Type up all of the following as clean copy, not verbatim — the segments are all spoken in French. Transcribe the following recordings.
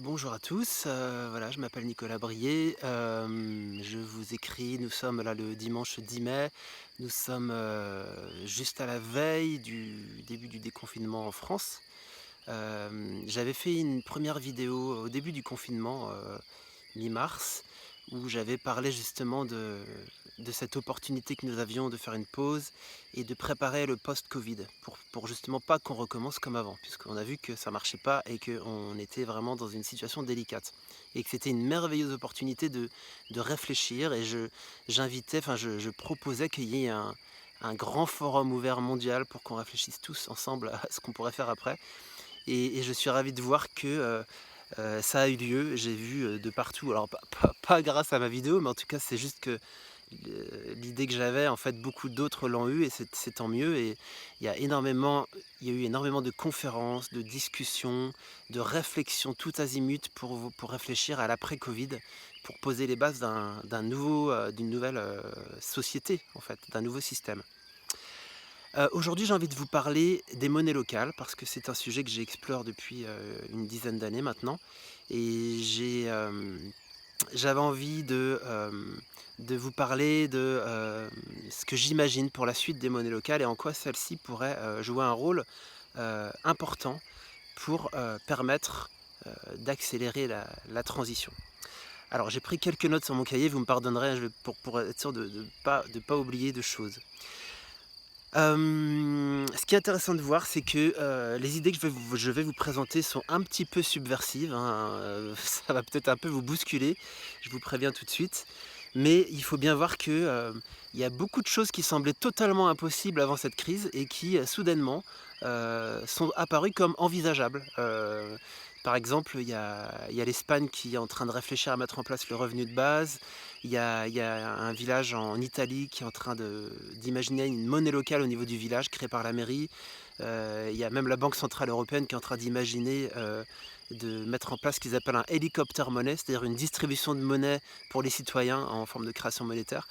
Bonjour à tous, voilà, je m'appelle Nicolas Brier, je vous écris, nous sommes là le dimanche 10 mai, nous sommes, juste à la veille du début du déconfinement en France. J'avais fait une première vidéo au début du confinement, mi-mars, où j'avais parlé justement de cette opportunité que nous avions de faire une pause et de préparer le post-Covid pour justement pas qu'on recommence comme avant, puisqu'on a vu que ça marchait pas et qu'on était vraiment dans une situation délicate et que c'était une merveilleuse opportunité de réfléchir et j'invitais, enfin je proposais qu'il y ait un grand forum ouvert mondial pour qu'on réfléchisse tous ensemble à ce qu'on pourrait faire après et je suis ravi de voir que, ça a eu lieu. J'ai vu, de partout, alors pas grâce à ma vidéo, mais en tout cas, c'est juste que l'idée que j'avais, en fait, beaucoup d'autres l'ont eu et c'est tant mieux et il y a eu énormément de conférences, de discussions, de réflexions tout azimut pour réfléchir à l'après-Covid, pour poser les bases d'une nouvelle, société, en fait, d'un nouveau système. Aujourd'hui, j'ai envie de vous parler des monnaies locales parce que c'est un sujet que j'explore depuis, une dizaine d'années maintenant et j'avais envie de vous parler de, ce que j'imagine pour la suite des monnaies locales et en quoi celles-ci pourraient, jouer un rôle, important pour, permettre, d'accélérer la transition. Alors j'ai pris quelques notes sur mon cahier, vous me pardonnerez, je vais pour être sûr de pas oublier de choses. Ce qui est intéressant de voir, c'est que, les idées que je vais vous présenter sont un petit peu subversives, hein, ça va peut-être un peu vous bousculer, je vous préviens tout de suite. Mais il faut bien voir que, il y a beaucoup de choses qui semblaient totalement impossibles avant cette crise et qui, soudainement, sont apparues comme envisageables. Par exemple, il y a l'Espagne qui est en train de réfléchir à mettre en place le revenu de base. Il y a un village en Italie qui est en train d'imaginer une monnaie locale au niveau du village créée par la mairie. Il y a même la Banque centrale européenne qui est en train d'imaginer, de mettre en place ce qu'ils appellent un hélicoptère monnaie, c'est-à-dire une distribution de monnaie pour les citoyens en forme de création monétaire.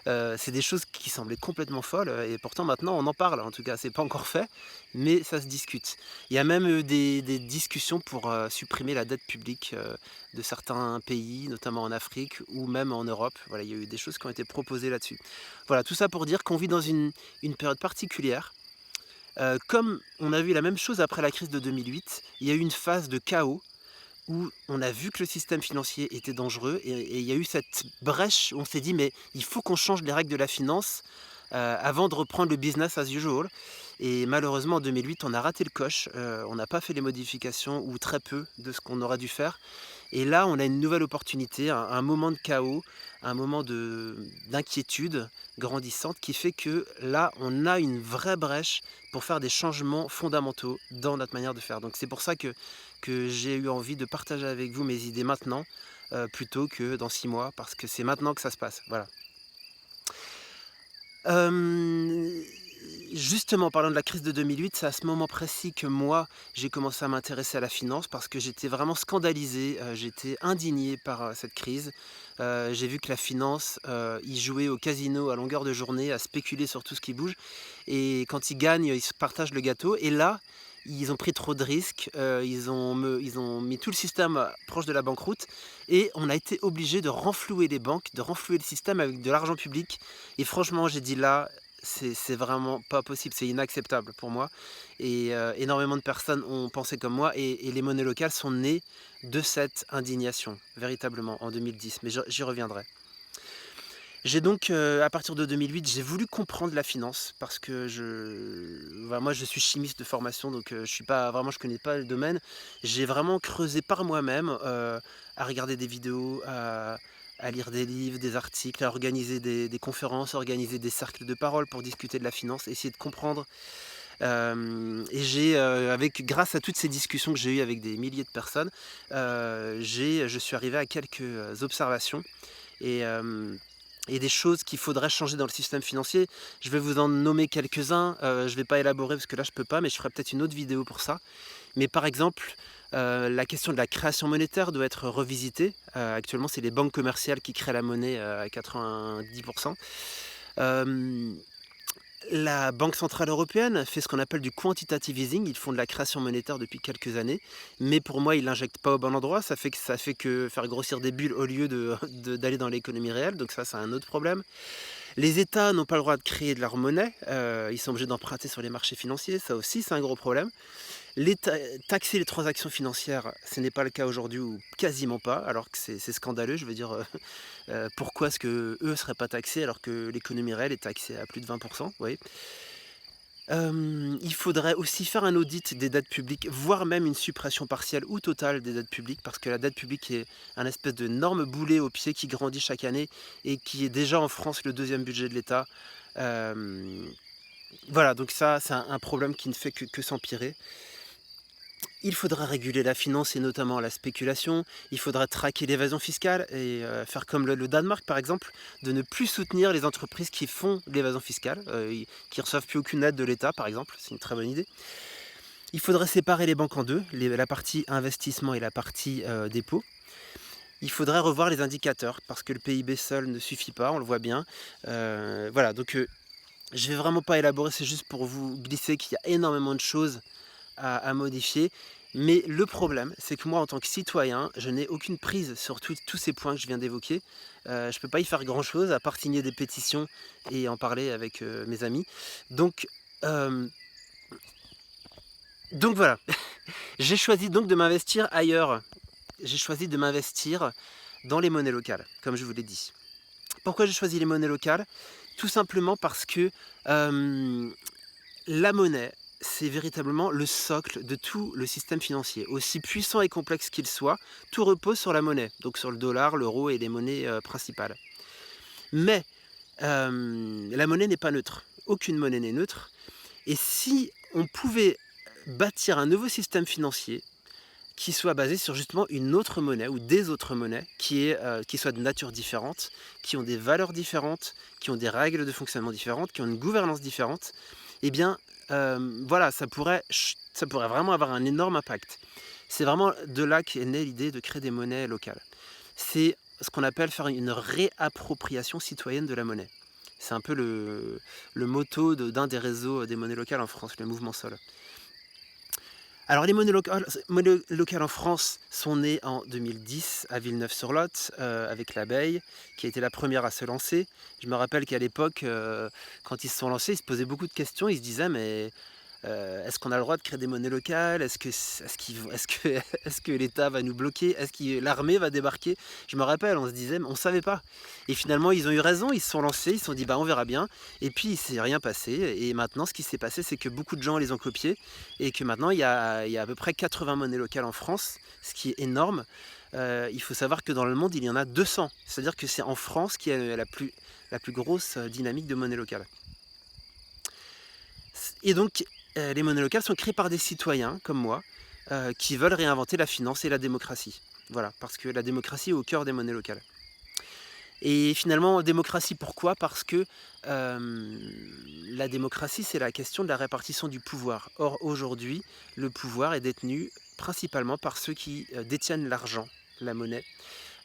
C'est des choses qui semblaient complètement folles, et pourtant maintenant on en parle. En tout cas, c'est pas encore fait, mais ça se discute. Il y a même, des discussions pour, supprimer la dette publique, de certains pays, notamment en Afrique ou même en Europe. Voilà, il y a eu des choses qui ont été proposées là-dessus. Voilà, tout ça pour dire qu'on vit dans une période particulière. Comme on a vu la même chose après la crise de 2008, il y a eu une phase de chaos où on a vu que le système financier était dangereux et il y a eu cette brèche où on s'est dit: «Mais il faut qu'on change les règles de la finance, avant de reprendre le business as usual», et malheureusement en 2008 on a raté le coche, on n'a pas fait les modifications ou très peu de ce qu'on aurait dû faire et là on a une nouvelle opportunité, un moment de chaos, un moment d'inquiétude grandissante qui fait que là on a une vraie brèche pour faire des changements fondamentaux dans notre manière de faire. Donc c'est pour ça que j'ai eu envie de partager avec vous mes idées maintenant, plutôt que dans 6 mois, parce que c'est maintenant que ça se passe, voilà. Hem, Justement, parlant de la crise de 2008, c'est à ce moment précis que moi, j'ai commencé à m'intéresser à la finance parce que j'étais vraiment scandalisé, j'étais indigné par, cette crise. J'ai vu que la finance, ils jouaient au casino à longueur de journée, à spéculer sur tout ce qui bouge et quand ils gagnent, ils se partagent le gâteau et là, ils ont pris trop de risques, ils ont mis tout le système, proche de la banqueroute et on a été obligé de renflouer les banques, de renflouer le système avec de l'argent public et franchement, j'ai dit là, c'est vraiment pas possible, c'est inacceptable pour moi et énormément de personnes ont pensé comme moi et les monnaies locales sont nées de cette indignation, véritablement, en 2010, mais j'y reviendrai. J'ai donc, à partir de 2008, j'ai voulu comprendre la finance parce que moi je suis chimiste de formation donc je suis pas vraiment je connais pas le domaine. J'ai vraiment creusé par moi-même, à regarder des vidéos, à lire des livres, des articles, à organiser des conférences, à organiser des cercles de parole pour discuter de la finance, essayer de comprendre. Et grâce à toutes ces discussions que j'ai eues avec des milliers de personnes, je suis arrivé à quelques, observations et des choses qu'il faudrait changer dans le système financier. Je vais vous en nommer quelques-uns, je ne vais pas élaborer parce que là je peux pas, mais je ferai peut-être une autre vidéo pour ça. Mais par exemple, la question de la création monétaire doit être revisitée. Actuellement, c'est les banques commerciales qui créent la monnaie, à 90. Hem La Banque centrale européenne fait ce qu'on appelle du quantitative easing. Ils font de la création monétaire depuis quelques années, mais pour moi, ils l'injectent pas au bon endroit. Ça fait que faire grossir des bulles au lieu d'aller dans l'économie réelle, donc ça, c'est un autre problème. Les États n'ont pas le droit de créer de leur monnaie, ils sont obligés d'emprunter sur les marchés financiers, ça aussi, c'est un gros problème. Taxer les transactions financières, ce n'est pas le cas aujourd'hui ou quasiment pas, alors que c'est scandaleux. Je veux dire, pourquoi est-ce qu'eux ne seraient pas taxés alors que l'économie réelle est taxée à plus de 20%, vous voyez? Il faudrait aussi faire un audit des dettes publiques, voire même une suppression partielle ou totale des dettes publiques, parce que la dette publique est un espèce d'énorme boulet au pied qui grandit chaque année et qui est déjà en France le deuxième budget de l'État. Hem, voilà, donc ça, c'est un problème qui ne fait que s'empirer. Il faudra réguler la finance et notamment la spéculation. Il faudra traquer l'évasion fiscale et faire comme le Danemark par exemple, de ne plus soutenir les entreprises qui font l'évasion fiscale, qui reçoivent plus aucune aide de l'État par exemple, c'est une très bonne idée. Il faudrait séparer les banques en deux, la partie investissement et la partie dépôt. Il faudrait revoir les indicateurs parce que le PIB seul ne suffit pas, on le voit bien. Voilà, donc je vais vraiment pas élaborer, c'est juste pour vous glisser qu'il y a énormément de choses à modifier. Mais le problème, c'est que moi, en tant que citoyen, je n'ai aucune prise sur tous ces points que je viens d'évoquer. Je ne peux pas y faire grand-chose à part signer des pétitions et en parler avec mes amis. Donc, euh, donc voilà, j'ai choisi donc de m'investir ailleurs. J'ai choisi de m'investir dans les monnaies locales, comme je vous l'ai dit. Pourquoi j'ai choisi les monnaies locales? Tout simplement parce que la monnaie, c'est véritablement le socle de tout le système financier. Aussi puissant et complexe qu'il soit, tout repose sur la monnaie, donc sur le dollar, l'euro et les monnaies principales. Mais la monnaie n'est pas neutre. Aucune monnaie n'est neutre. Et si on pouvait bâtir un nouveau système financier qui soit basé sur justement une autre monnaie ou des autres monnaies qui soient de nature différente, qui ont des valeurs différentes, qui ont des règles de fonctionnement différentes, qui ont une gouvernance différente, eh bien voilà, ça pourrait vraiment avoir un énorme impact. C'est vraiment de là qu'est née l'idée de créer des monnaies locales. C'est ce qu'on appelle faire une réappropriation citoyenne de la monnaie. C'est un peu le motto d'un des réseaux des monnaies locales en France, le mouvement Sol. Alors les monnaies locales en France sont nées en 2010 à Villeneuve-sur-Lot avec l'abeille qui a été la première à se lancer. Je me rappelle qu'à l'époque, quand ils se sont lancés, ils se posaient beaucoup de questions. Ils se disaient mais est-ce qu'on a le droit de créer des monnaies locales? Est-ce que l'État va nous bloquer? Est-ce que l'armée va débarquer? Je me rappelle, on se disait, mais on ne savait pas. Et finalement, ils ont eu raison, ils se sont lancés, ils se sont dit, bah, on verra bien. Et puis, il ne s'est rien passé. Et maintenant, ce qui s'est passé, c'est que beaucoup de gens les ont copiés. Et que maintenant, il y a à peu près 80 monnaies locales en France, ce qui est énorme. Il faut savoir que dans le monde, il y en a 200. C'est-à-dire que c'est en France qu'il y a la plus grosse dynamique de monnaie locale. Et donc, les monnaies locales sont créées par des citoyens comme moi qui veulent réinventer la finance et la démocratie. Voilà, parce que la démocratie est au cœur des monnaies locales. Et finalement, démocratie, pourquoi? Parce que la démocratie, c'est la question de la répartition du pouvoir. Or, aujourd'hui, le pouvoir est détenu principalement par ceux qui détiennent l'argent, la monnaie.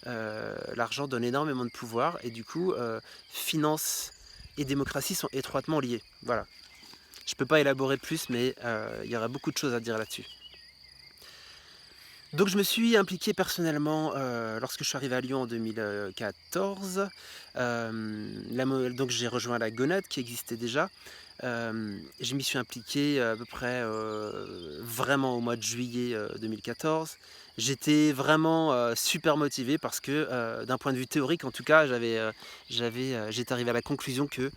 L'argent donne énormément de pouvoir et du coup, finance et démocratie sont étroitement liés. Voilà. Je ne peux pas élaborer plus, mais il y aurait beaucoup de choses à dire là-dessus. Donc je me suis impliqué personnellement lorsque je suis arrivé à Lyon en 2014. Donc j'ai rejoint la Gonade qui existait déjà. Je m'y suis impliqué à peu près vraiment au mois de juillet 2014. J'étais vraiment super motivé parce que d'un point de vue théorique en tout cas, j'étais arrivé à la conclusion que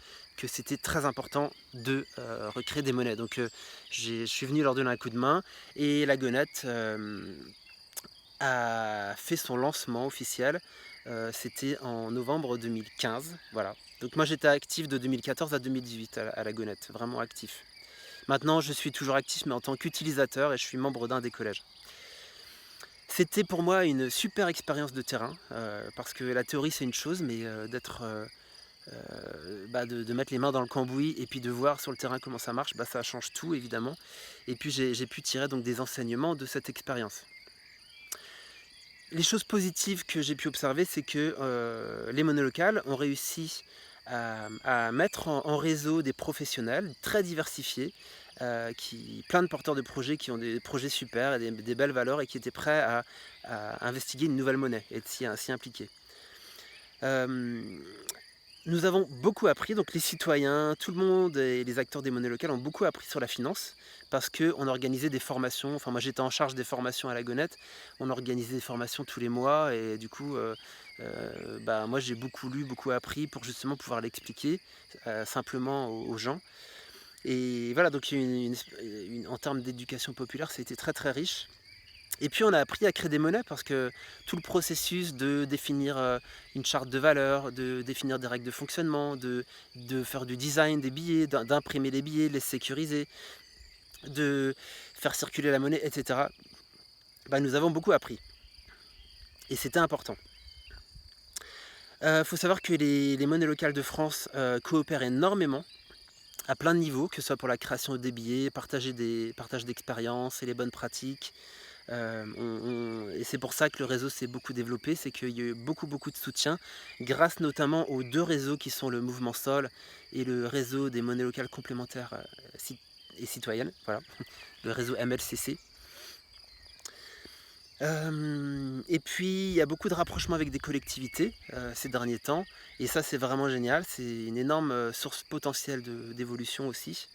c'était très important de recréer des monnaies. Donc je suis venu leur donner un coup de main et la Gonette a fait son lancement officiel. C'était en novembre 2015. Voilà. Donc moi j'étais actif de 2014 à 2018 à la Gonette, vraiment actif. Maintenant je suis toujours actif mais en tant qu'utilisateur et je suis membre d'un des collèges. C'était pour moi une super expérience de terrain parce que la théorie c'est une chose mais de mettre les mains dans le cambouis et puis de voir sur le terrain comment ça marche, ça change tout évidemment. Et puis j'ai pu tirer donc des enseignements de cette expérience. Les choses positives que j'ai pu observer, c'est que les monnaies locales ont réussi à mettre en réseau des professionnels très diversifiés, plein de porteurs de projets qui ont des projets super et des belles valeurs et qui étaient prêts à investiguer une nouvelle monnaie et de s'y impliquer. Euh, Nous avons beaucoup appris, donc les citoyens, tout le monde et les acteurs des monnaies locales ont beaucoup appris sur la finance parce qu'on organisait des formations. Enfin, moi j'étais en charge des formations à la Gonette. On organisait des formations tous les mois et du coup, moi j'ai beaucoup lu, beaucoup appris pour justement pouvoir l'expliquer simplement aux gens. Et voilà, donc en termes d'éducation populaire, ça a été très très riche. Et puis on a appris à créer des monnaies parce que tout le processus de définir une charte de valeur, de définir des règles de fonctionnement, de faire du design des billets, d'imprimer les billets, de les sécuriser, de faire circuler la monnaie, etc. Nous avons beaucoup appris. Et c'était important. Faut savoir que les monnaies locales de France coopèrent énormément à plein de niveaux, que ce soit pour la création des billets, partage d'expériences et les bonnes pratiques. Et c'est pour ça que le réseau s'est beaucoup développé, c'est qu'il y a eu beaucoup de soutien, grâce notamment aux deux réseaux qui sont le Mouvement Sol et le réseau des monnaies locales complémentaires et citoyennes, voilà, le réseau MLCC. Et puis il y a beaucoup de rapprochements avec des collectivités ces derniers temps, et ça c'est vraiment génial, c'est une énorme source potentielle d'évolution aussi.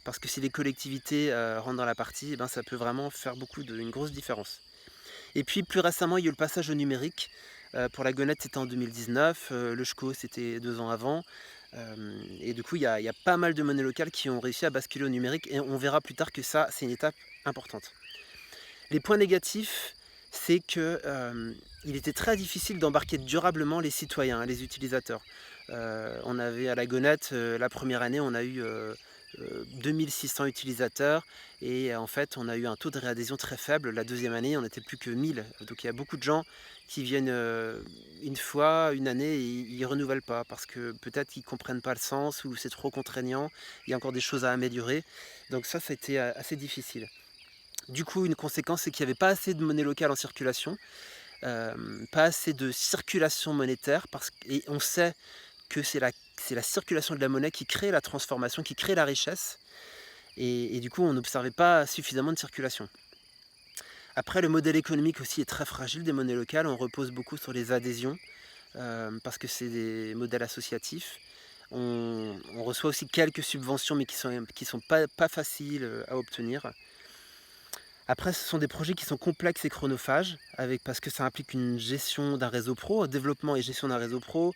Parce que si les collectivités rentrent dans la partie, ça peut vraiment faire une grosse différence. Et puis plus récemment, il y a eu le passage au numérique. Pour la Gonette, c'était en 2019, le Ch'co, c'était 2 ans avant. Et du coup, il y a pas mal de monnaies locales qui ont réussi à basculer au numérique, et on verra plus tard que ça, c'est une étape importante. Les points négatifs, c'est que il était très difficile d'embarquer durablement les citoyens, les utilisateurs. On avait à la Gonette, la première année, on a eu 2600 utilisateurs, et en fait on a eu un taux de réadhésion très faible. La deuxième année on n'était plus que 1000, donc il y a beaucoup de gens qui viennent une fois, une année, et ils ne renouvellent pas parce que peut-être qu'ils ne comprennent pas le sens ou c'est trop contraignant, il y a encore des choses à améliorer, donc ça a été assez difficile. Du coup, une conséquence, c'est qu'il n'y avait pas assez de monnaie locale en circulation, pas assez de circulation monétaire, et on sait que c'est la circulation de la monnaie qui crée la transformation, qui crée la richesse, et du coup, on n'observait pas suffisamment de circulation. Après, le modèle économique aussi est très fragile des monnaies locales, on repose beaucoup sur les adhésions, parce que c'est des modèles associatifs. On reçoit aussi quelques subventions, mais qui sont pas faciles à obtenir. Après, ce sont des projets qui sont complexes et chronophages, parce que ça implique une gestion d'un réseau pro, développement et gestion d'un réseau pro,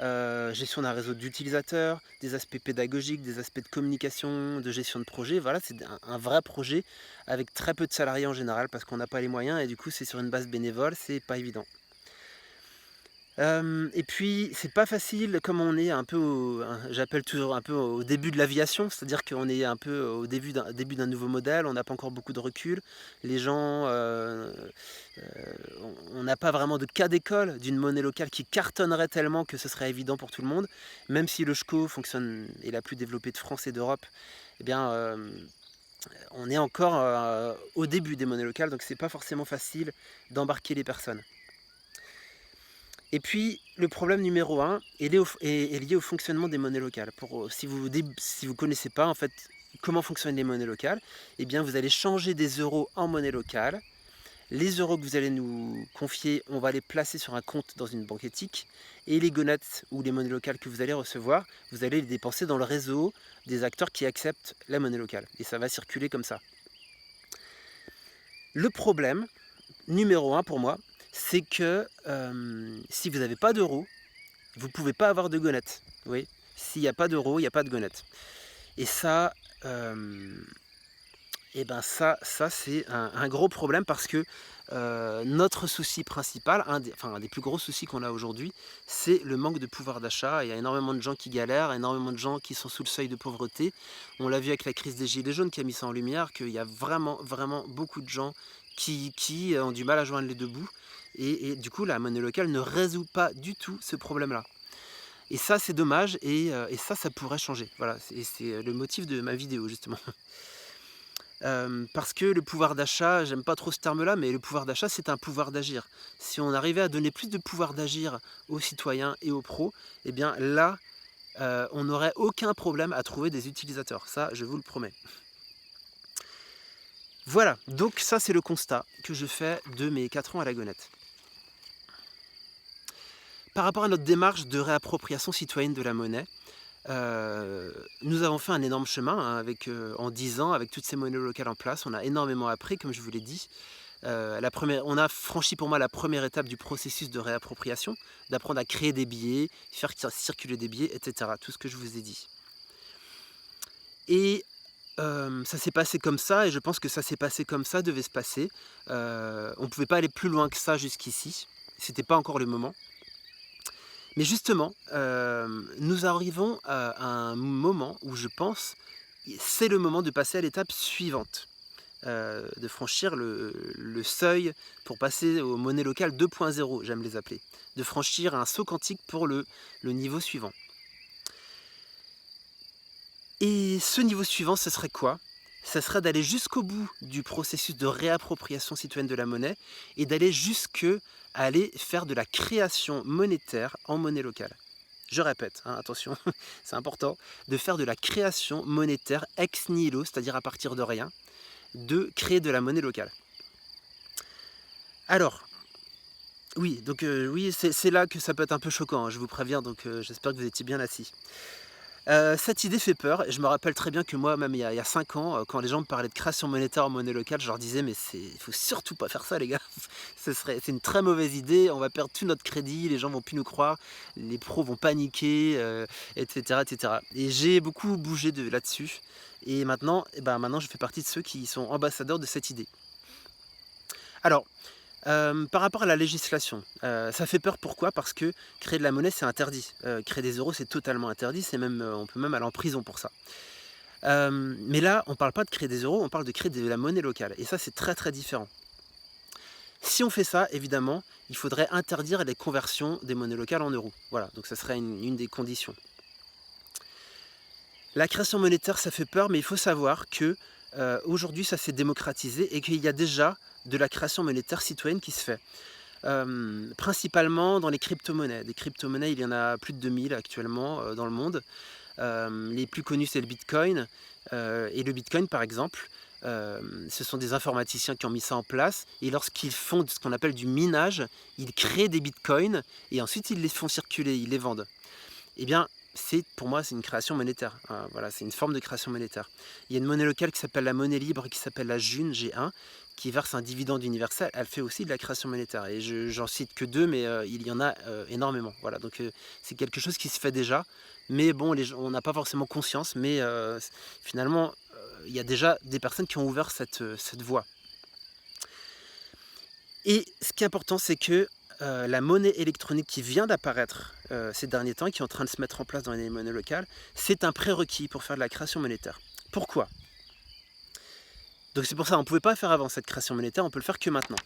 gestion d'un réseau d'utilisateurs, des aspects pédagogiques, des aspects de communication, de gestion de projet. Voilà, c'est un vrai projet avec très peu de salariés en général, parce qu'on n'a pas les moyens, et du coup c'est sur une base bénévole, c'est pas évident. Et puis c'est pas facile, comme on est un peu j'appelle toujours un peu au début de l'aviation, c'est-à-dire qu'on est un peu au début d'un nouveau modèle, on n'a pas encore beaucoup de recul. Les gens, on n'a pas vraiment de cas d'école d'une monnaie locale qui cartonnerait tellement que ce serait évident pour tout le monde. Même si le Ch'co fonctionne, est la plus développée de France et d'Europe, eh bien on est encore au début des monnaies locales, donc c'est pas forcément facile d'embarquer les personnes. Et puis, le problème numéro 1 est lié au fonctionnement des monnaies locales. Si vous ne connaissez pas en fait comment fonctionnent les monnaies locales, eh bien vous allez changer des euros en monnaie locale. Les euros que vous allez nous confier, on va les placer sur un compte dans une banque éthique. Et les gonates ou les monnaies locales que vous allez recevoir, vous allez les dépenser dans le réseau des acteurs qui acceptent la monnaie locale. Et ça va circuler comme ça. Le problème numéro 1 pour moi, c'est que si vous n'avez pas d'euros, vous ne pouvez pas avoir de gonette. Oui, s'il n'y a pas d'euros, il n'y a pas de gonette. Et ça, ça c'est un gros problème, parce que notre souci principal, un des plus gros soucis qu'on a aujourd'hui, c'est le manque de pouvoir d'achat. Il y a énormément de gens qui galèrent, énormément de gens qui sont sous le seuil de pauvreté. On l'a vu avec la crise des Gilets jaunes qui a mis ça en lumière, qu'il y a vraiment beaucoup de gens qui ont du mal à joindre les deux bouts. Et du coup, la monnaie locale ne résout pas du tout ce problème-là. Et ça, c'est dommage, et ça pourrait changer. Voilà, c'est le motif de ma vidéo, justement. Parce que le pouvoir d'achat, j'aime pas trop ce terme-là, mais le pouvoir d'achat, c'est un pouvoir d'agir. Si on arrivait à donner plus de pouvoir d'agir aux citoyens et aux pros, eh bien là, on n'aurait aucun problème à trouver des utilisateurs. Ça, je vous le promets. Voilà, donc ça c'est le constat que je fais de mes 4 ans à la Gonette. Par rapport à notre démarche de réappropriation citoyenne de la monnaie, nous avons fait un énorme chemin hein, en 10 ans, avec toutes ces monnaies locales en place. On a énormément appris, comme je vous l'ai dit. On a franchi pour moi la première étape du processus de réappropriation, d'apprendre à créer des billets, faire circuler des billets, etc. Tout ce que je vous ai dit. Et ça s'est passé comme ça, et je pense que ça s'est passé comme ça devait se passer. On ne pouvait pas aller plus loin que ça jusqu'ici. C'était pas encore le moment. Mais justement, nous arrivons à un moment où je pense c'est le moment de passer à l'étape suivante, de franchir le seuil pour passer aux monnaies locales 2.0, j'aime les appeler, de franchir un saut quantique pour le niveau suivant. Et ce niveau suivant, ce serait quoi? Ça serait d'aller jusqu'au bout du processus de réappropriation citoyenne de la monnaie et d'aller à aller faire de la création monétaire en monnaie locale. Je répète, hein, attention, c'est important, de faire de la création monétaire ex nihilo, c'est-à-dire à partir de rien, de créer de la monnaie locale. Alors, oui, donc oui, c'est là que ça peut être un peu choquant, hein, je vous préviens, donc j'espère que vous étiez bien assis. Cette idée fait peur, et je me rappelle très bien que moi, même il y a 5 ans, quand les gens me parlaient de création monétaire en monnaie locale, je leur disais: «Mais il faut surtout pas faire ça les gars, c'est une très mauvaise idée, on va perdre tout notre crédit, les gens vont plus nous croire, les pros vont paniquer, et cetera, et cetera». Et j'ai beaucoup bougé là-dessus, et maintenant, maintenant je fais partie de ceux qui sont ambassadeurs de cette idée. Alors, par rapport à la législation, ça fait peur pourquoi? Parce que créer de la monnaie c'est interdit. Créer des euros c'est totalement interdit, on peut même aller en prison pour ça. Mais là, on ne parle pas de créer des euros, on parle de créer de la monnaie locale, et ça c'est très très différent. Si on fait ça, évidemment, il faudrait interdire les conversions des monnaies locales en euros. Voilà, donc ça serait une des conditions. La création monétaire, ça fait peur, mais il faut savoir que aujourd'hui ça s'est démocratisé et qu'il y a déjà de la création monétaire citoyenne qui se fait. Principalement dans les crypto-monnaies. Des crypto-monnaies, il y en a plus de 2000 actuellement dans le monde. Les plus connus, c'est le Bitcoin. Et le Bitcoin, par exemple, ce sont des informaticiens qui ont mis ça en place. Et lorsqu'ils font ce qu'on appelle du minage, ils créent des Bitcoins et ensuite ils les font circuler, ils les vendent. Eh bien, pour moi, c'est une création monétaire. Voilà, c'est une forme de création monétaire. Il y a une monnaie locale qui s'appelle la monnaie libre, qui s'appelle la June G1, qui verse un dividende universel. Elle fait aussi de la création monétaire. Et j'en cite que 2, mais il y en a énormément. Voilà, donc c'est quelque chose qui se fait déjà. Mais bon, on n'a pas forcément conscience. Mais finalement, il y a déjà des personnes qui ont ouvert cette voie. Et ce qui est important, c'est que la monnaie électronique qui vient d'apparaître ces derniers temps, qui est en train de se mettre en place dans les monnaies locales, c'est un prérequis pour faire de la création monétaire. Pourquoi? Donc c'est pour ça, on ne pouvait pas faire avant cette création monétaire, on peut le faire que maintenant.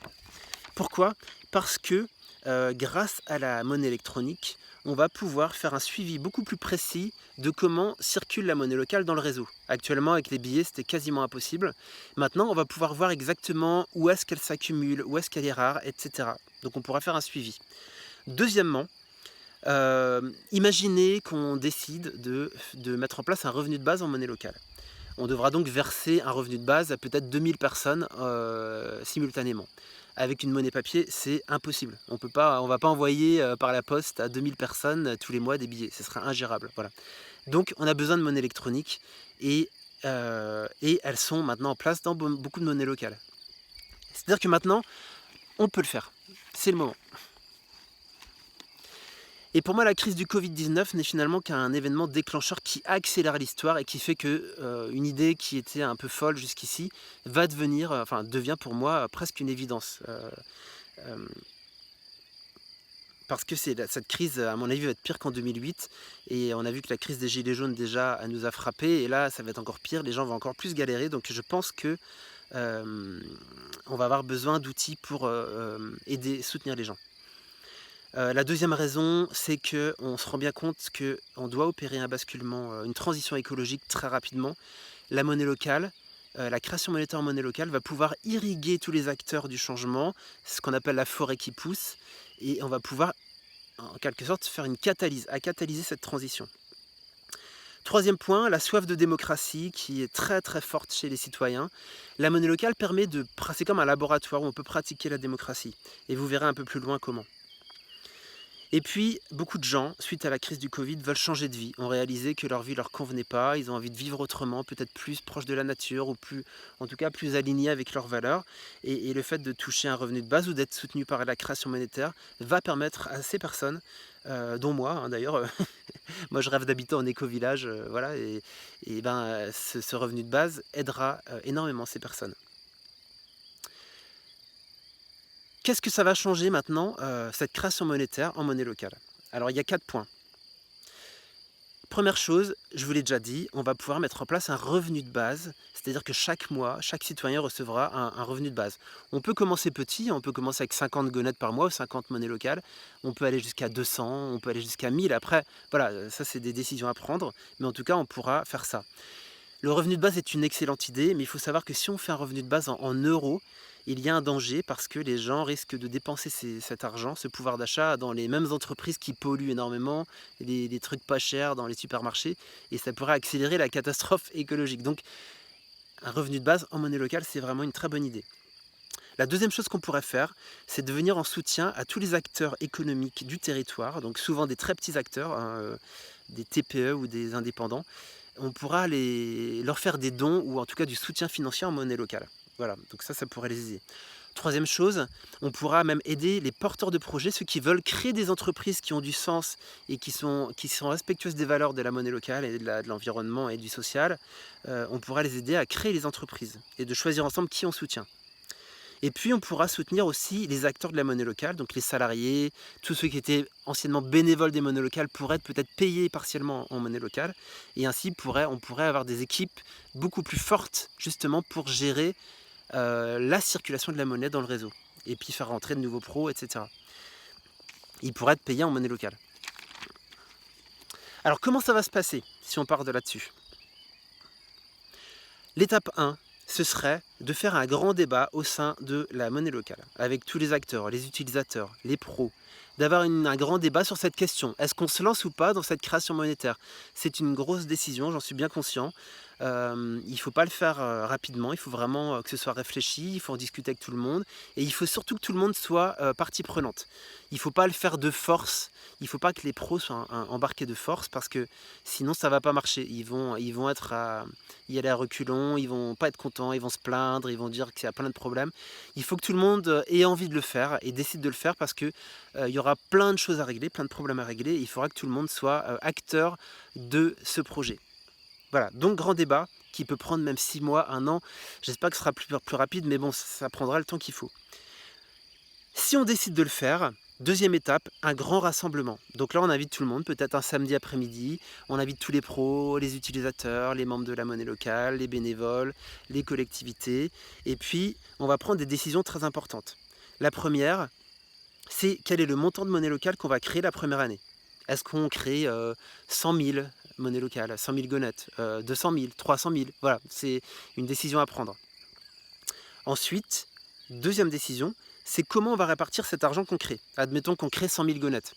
Pourquoi? Parce que grâce à la monnaie électronique, on va pouvoir faire un suivi beaucoup plus précis de comment circule la monnaie locale dans le réseau. Actuellement, avec les billets, c'était quasiment impossible. Maintenant, on va pouvoir voir exactement où est-ce qu'elle s'accumule, où est-ce qu'elle est rare, etc. Donc on pourra faire un suivi. Deuxièmement, imaginez qu'on décide de mettre en place un revenu de base en monnaie locale. On devra donc verser un revenu de base à peut-être 2000 personnes simultanément. Avec une monnaie papier, c'est impossible. On ne va pas envoyer par la poste à 2000 personnes tous les mois des billets. Ce serait ingérable. Voilà. Donc on a besoin de monnaie électronique et elles sont maintenant en place dans beaucoup de monnaies locales. C'est-à-dire que maintenant, on peut le faire. C'est le moment. Et pour moi, la crise du Covid-19 n'est finalement qu'un événement déclencheur qui accélère l'histoire et qui fait que une idée qui était un peu folle jusqu'ici devient pour moi presque une évidence. Parce que cette crise, à mon avis, va être pire qu'en 2008. Et on a vu que la crise des Gilets jaunes déjà nous a frappés. Et là, ça va être encore pire. Les gens vont encore plus galérer. Donc je pense que on va avoir besoin d'outils pour soutenir les gens. La deuxième raison, c'est qu'on se rend bien compte qu'on doit opérer un basculement, une transition écologique très rapidement. La monnaie locale, la création monétaire en monnaie locale va pouvoir irriguer tous les acteurs du changement, ce qu'on appelle la forêt qui pousse, et on va pouvoir en quelque sorte faire catalyser cette transition. Troisième point, la soif de démocratie qui est très très forte chez les citoyens. La monnaie locale permet c'est comme un laboratoire où on peut pratiquer la démocratie. Et vous verrez un peu plus loin comment. Et puis, beaucoup de gens, suite à la crise du Covid, veulent changer de vie, ont réalisé que leur vie ne leur convenait pas, ils ont envie de vivre autrement, peut-être plus proche de la nature, ou plus, en tout cas plus alignés avec leurs valeurs. Et le fait de toucher un revenu de base ou d'être soutenu par la création monétaire va permettre à ces personnes, dont moi hein, d'ailleurs, moi je rêve d'habiter en éco-village, voilà, et ben, ce revenu de base aidera énormément ces personnes. Qu'est-ce que ça va changer maintenant, cette création monétaire en monnaie locale? Alors il y a 4 points. Première chose, je vous l'ai déjà dit, on va pouvoir mettre en place un revenu de base, c'est-à-dire que chaque mois, chaque citoyen recevra un revenu de base. On peut commencer petit, on peut commencer avec 50 gonettes par mois ou 50 monnaies locales, on peut aller jusqu'à 200, on peut aller jusqu'à 1000. Après, voilà, ça c'est des décisions à prendre, mais en tout cas on pourra faire ça. Le revenu de base est une excellente idée, mais il faut savoir que si on fait un revenu de base en euros, il y a un danger parce que les gens risquent de dépenser cet argent, ce pouvoir d'achat, dans les mêmes entreprises qui polluent énormément, des trucs pas chers dans les supermarchés, et ça pourrait accélérer la catastrophe écologique. Donc un revenu de base en monnaie locale, c'est vraiment une très bonne idée. La deuxième chose qu'on pourrait faire, c'est de venir en soutien à tous les acteurs économiques du territoire, donc souvent des très petits acteurs, hein, des TPE ou des indépendants. On pourra leur faire des dons ou en tout cas du soutien financier en monnaie locale. Voilà, donc ça pourrait les aider. Troisième chose, on pourra même aider les porteurs de projets, ceux qui veulent créer des entreprises qui ont du sens et qui sont respectueuses des valeurs de la monnaie locale et de l'environnement et du social. On pourra les aider à créer les entreprises et de choisir ensemble qui on soutient. Et puis on pourra soutenir aussi les acteurs de la monnaie locale, donc les salariés, tous ceux qui étaient anciennement bénévoles des monnaies locales pourraient être peut-être payés partiellement en monnaie locale. Et ainsi on pourrait avoir des équipes beaucoup plus fortes justement pour gérer la circulation de la monnaie dans le réseau. Et puis faire rentrer de nouveaux pros, etc. Ils pourraient être payés en monnaie locale. Alors comment ça va se passer si on part de là-dessus? L'étape 1, ce serait de faire un grand débat au sein de la monnaie locale, avec tous les acteurs, les utilisateurs, les pros, d'avoir un grand débat sur cette question. Est-ce qu'on se lance ou pas dans cette création monétaire? C'est une grosse décision, j'en suis bien conscient. Il ne faut pas le faire rapidement, il faut vraiment que ce soit réfléchi, il faut en discuter avec tout le monde, et il faut surtout que tout le monde soit partie prenante. Il ne faut pas le faire de force, il ne faut pas que les pros soient embarqués de force, parce que sinon ça ne va pas marcher. Ils vont y aller à reculons, ils vont pas être contents, ils vont se plaindre, ils vont dire qu'il y a plein de problèmes. Il faut que tout le monde ait envie de le faire et décide de le faire parce que il y aura plein de choses à régler, plein de problèmes à régler. Il faudra que tout le monde soit acteur de ce projet. Voilà, donc grand débat qui peut prendre même 6 mois, 1 an. J'espère que ce sera plus rapide, mais bon, ça prendra le temps qu'il faut. Si on décide de le faire, deuxième étape, un grand rassemblement. Donc là, on invite tout le monde, peut-être un samedi après-midi. On invite tous les pros, les utilisateurs, les membres de la monnaie locale, les bénévoles, les collectivités. Et puis, on va prendre des décisions très importantes. La première, c'est quel est le montant de monnaie locale qu'on va créer la première année. Est-ce qu'on crée 100 000 monnaies locales, 100 000 gonettes, 200 000, 300 000? Voilà, c'est une décision à prendre. Ensuite, deuxième décision, c'est comment on va répartir cet argent qu'on crée. Admettons qu'on crée 100 000 gonettes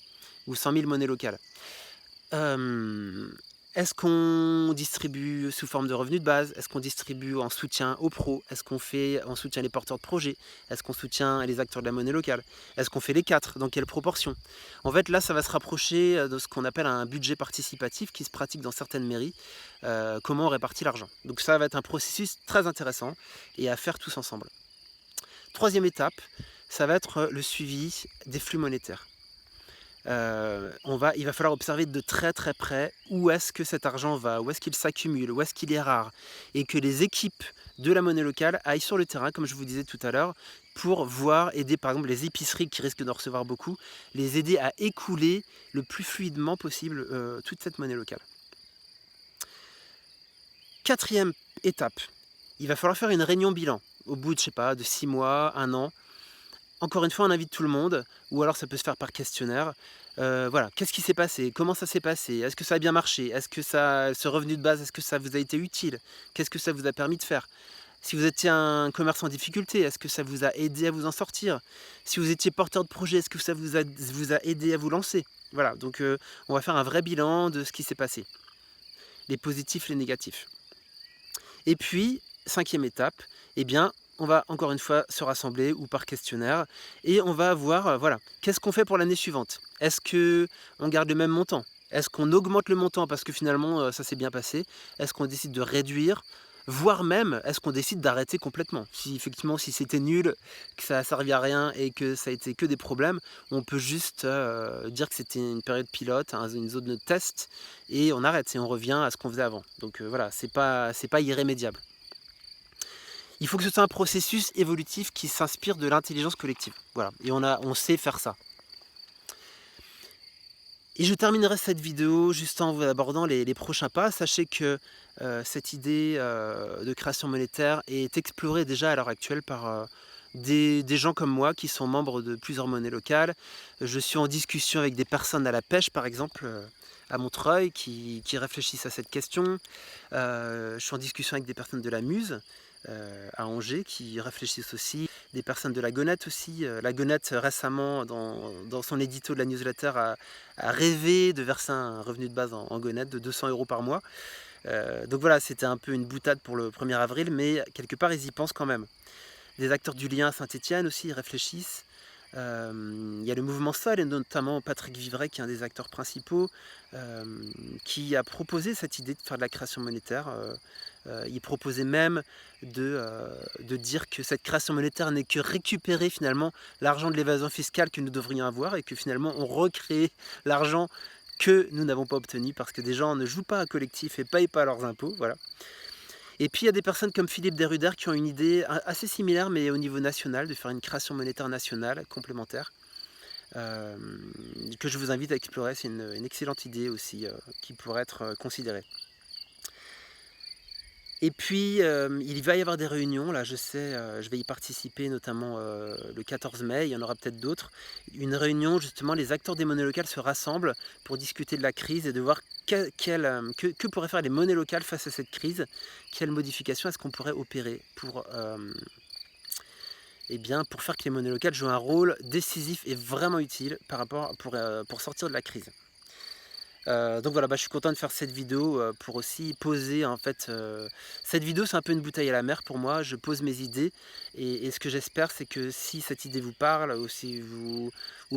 ou 100 000 monnaies locales. Est-ce qu'on distribue sous forme de revenu de base? Est-ce qu'on distribue en soutien aux pros? Est-ce qu'on fait en soutien les porteurs de projets? Est-ce qu'on soutient les acteurs de la monnaie locale? Est-ce qu'on fait les 4? Dans quelle proportion? En fait, là, ça va se rapprocher de ce qu'on appelle un budget participatif qui se pratique dans certaines mairies. Comment on répartit l'argent. Donc ça va être un processus très intéressant et à faire tous ensemble. Troisième étape, ça va être le suivi des flux monétaires. Il va falloir observer de très très près où est-ce que cet argent va, où est-ce qu'il s'accumule, où est-ce qu'il est rare, et que les équipes de la monnaie locale aillent sur le terrain, comme je vous disais tout à l'heure, pour aider par exemple les épiceries qui risquent d'en recevoir beaucoup, les aider à écouler le plus fluidement possible toute cette monnaie locale. Quatrième étape, il va falloir faire une réunion bilan au bout de, je sais pas, de 6 mois, 1 an. Encore une fois, on invite tout le monde, ou alors ça peut se faire par questionnaire. Voilà, qu'est-ce qui s'est passé? Comment ça s'est passé? Est-ce que ça a bien marché? Est-ce que ce revenu de base, est-ce que ça vous a été utile? Qu'est-ce que ça vous a permis de faire? Si vous étiez un commerçant en difficulté, est-ce que ça vous a aidé à vous en sortir? Si vous étiez porteur de projet, est-ce que ça vous a aidé à vous lancer? Voilà, donc on va faire un vrai bilan de ce qui s'est passé. les positifs, les négatifs. Et puis, 5e étape, eh bien, on va encore une fois se rassembler ou par questionnaire et on va voir, voilà, qu'est-ce qu'on fait pour l'année suivante? Est-ce qu'on garde le même montant? Est-ce qu'on augmente le montant parce que finalement, ça s'est bien passé? Est-ce qu'on décide de réduire? Voire même, est-ce qu'on décide d'arrêter complètement? Si effectivement, si c'était nul, que ça a servi à rien et que ça a été que des problèmes, on peut juste, dire que c'était une période pilote, une zone de test et on arrête et on revient à ce qu'on faisait avant. Donc, voilà, c'est pas irrémédiable. Il faut que ce soit un processus évolutif qui s'inspire de l'intelligence collective. Voilà, et on sait faire ça. Et je terminerai cette vidéo juste en vous abordant les prochains pas. Sachez que cette idée de création monétaire est explorée déjà à l'heure actuelle par des gens comme moi qui sont membres de plusieurs monnaies locales. Je suis en discussion avec des personnes à la pêche, par exemple, à Montreuil, qui réfléchissent à cette question. Je suis en discussion avec des personnes de la Muse, à Angers, qui réfléchissent aussi. Des personnes de la Gonette aussi. La Gonette, récemment, dans son édito de la newsletter, a rêvé de verser un revenu de base en Gonette de 200 € par mois. Donc voilà, c'était un peu une boutade pour le 1er avril, mais quelque part, ils y pensent quand même. Des acteurs du lien à Saint-Étienne aussi, ils réfléchissent. Il y a le mouvement Sol, et notamment Patrick Vivray, qui est un des acteurs principaux, qui a proposé cette idée de faire de la création monétaire. Il proposait même de dire que cette création monétaire n'est que récupérer finalement l'argent de l'évasion fiscale que nous devrions avoir et que finalement on recrée l'argent que nous n'avons pas obtenu parce que des gens ne jouent pas à collectif et ne payent pas leurs impôts. Voilà. Et puis il y a des personnes comme Philippe Deruder qui ont une idée assez similaire mais au niveau national, de faire une création monétaire nationale complémentaire. Que je vous invite à explorer, c'est une excellente idée aussi qui pourrait être considérée. Et puis il va y avoir des réunions, là je sais, je vais y participer notamment le 14 mai, il y en aura peut-être d'autres. Une réunion, justement, les acteurs des monnaies locales se rassemblent pour discuter de la crise et de voir que pourraient faire les monnaies locales face à cette crise. Quelles modifications est-ce qu'on pourrait opérer pour faire que les monnaies locales jouent un rôle décisif et vraiment utile pour sortir de la crise. Donc voilà, je suis content de faire cette vidéo pour aussi poser en fait. Cette vidéo, c'est un peu une bouteille à la mer pour moi. Je pose mes idées et ce que j'espère, c'est que si cette idée vous parle ou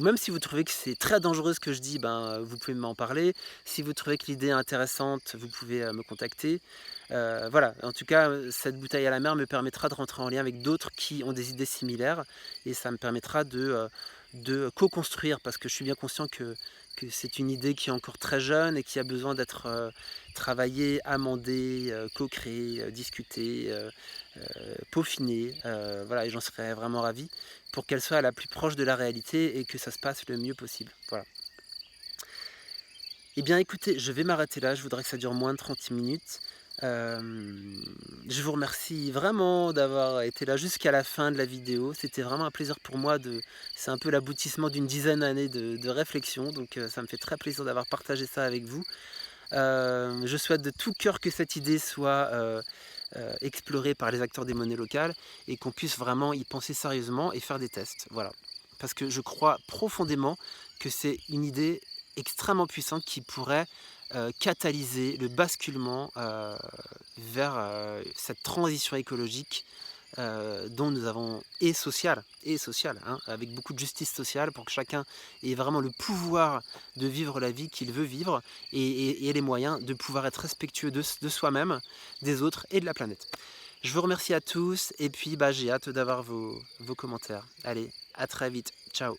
même si vous trouvez que c'est très dangereux ce que je dis, vous pouvez m'en parler. Si vous trouvez que l'idée est intéressante, vous pouvez me contacter. Voilà, en tout cas, cette bouteille à la mer me permettra de rentrer en lien avec d'autres qui ont des idées similaires et ça me permettra de co-construire parce que je suis bien conscient que c'est une idée qui est encore très jeune et qui a besoin d'être travaillée, amendée, co-créée, discutée, peaufinée. Voilà, et j'en serais vraiment ravi pour qu'elle soit la plus proche de la réalité et que ça se passe le mieux possible. Voilà. Eh bien écoutez, je vais m'arrêter là, je voudrais que ça dure moins de 30 minutes. Je vous remercie vraiment d'avoir été là jusqu'à la fin de la vidéo. C'était vraiment un plaisir pour moi. C'est un peu l'aboutissement d'une dizaine d'années de réflexion. Donc ça me fait très plaisir d'avoir partagé ça avec vous. Je souhaite de tout cœur que cette idée soit explorée par les acteurs des monnaies locales et qu'on puisse vraiment y penser sérieusement et faire des tests. Voilà. Parce que je crois profondément que c'est une idée extrêmement puissante qui pourrait catalyser le basculement vers cette transition écologique dont nous avons et sociale, avec beaucoup de justice sociale pour que chacun ait vraiment le pouvoir de vivre la vie qu'il veut vivre et les moyens de pouvoir être respectueux de soi-même, des autres et de la planète. Je vous remercie à tous et puis j'ai hâte d'avoir vos commentaires. Allez, à très vite. Ciao.